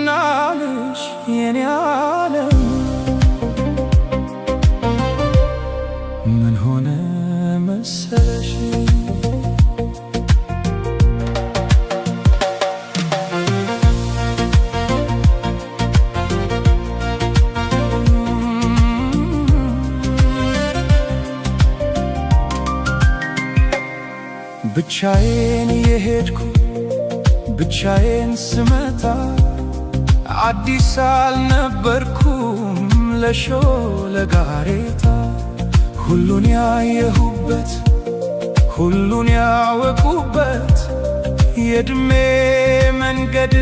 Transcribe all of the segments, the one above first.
ናልሽ የኔ ዓለም ምን ሆነ መሰለሽ ብቻዬን የሄድኩ ብቻዬን ስመጣ አዲስ አልነበርኩም ለጋሬታ ሁሉን ያየሁበት ሁሉን ያወቁበት የዕድሜ መንገድ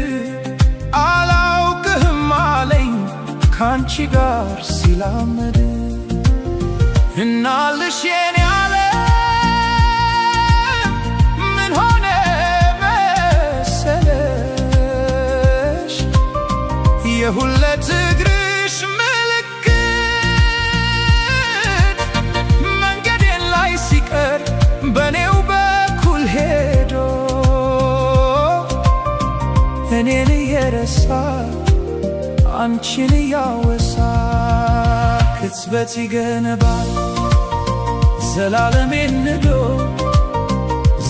አላውቅህም አለኝ ካንቺ ጋር ሲላመድ እናልሽ የኔ ዓለም ምን ሆነ መሰለሽ የሁለት እግርሽ ምልክት መንገዴን ላይ ሲቀር በኔው በኩል ሄዶ እኔን እየረሳ አንቺን እያወሳ ቅጽበት ይገነባል ዘላለሜን ንዶ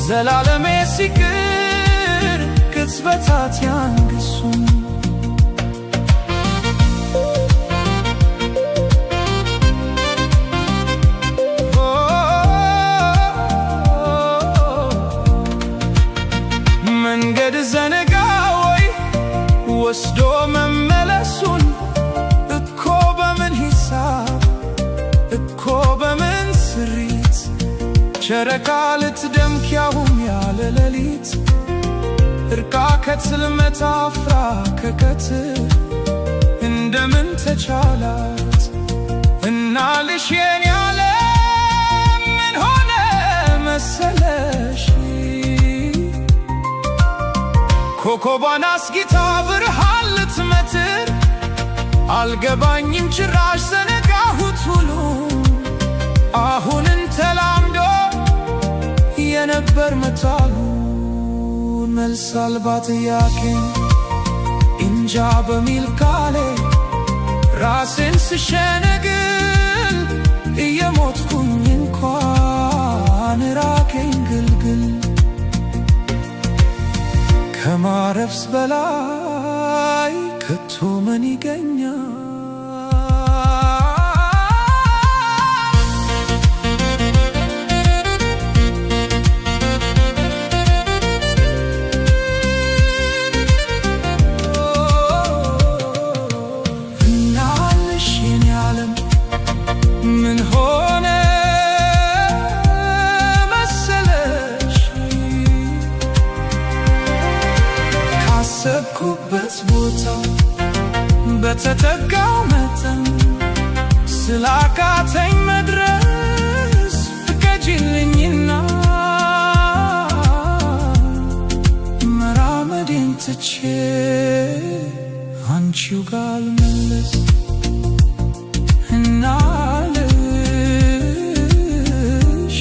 ዘላለሜ ሲቅር ቅጽበታት ያንግሱኝ መንገድ ዘነጋ ወይ ወስዶ መመለሱን እኮ በምን ሂሳብ እኮ በምን ስሪት ጨረቃ ልትደምቅ ያውም ያለ ሌሊት እርቃ ከትልመት አፍራ ከቀትር እንደምን ተቻላት እናልሽ የኔ ዓለም ምን ሆነ መሰለሽ ኮከቧን አስጊታ ብርሃን ልትመትር አልገባኝም ጭራሽ ዘነጋሁት ሁሉ አሁንን ተላምዶ የነበር መታሉን መልስ አልባ ጥያቄን እንጃ በሚል ቃሌ ራሴን ስሸነግል እየሞትኩኝ እንኳን ራቀኝ ግልግል ከማረፍስ በላይ ከቶ ምን ይገኛል? እናልሽ የኔ ዓለም ምን ሆነ መሰለሽ ካሰብኩበት ቦታ በተጠጋው መጠን ስላቃተኝ መድረስ ፍቀጂልኝና መራመዴን ትቼ አንቺው ጋር ልመለስ እናልሽ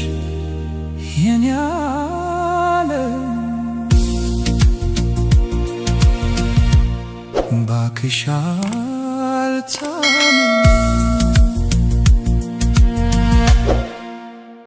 የኔ ዓለም ባክሽ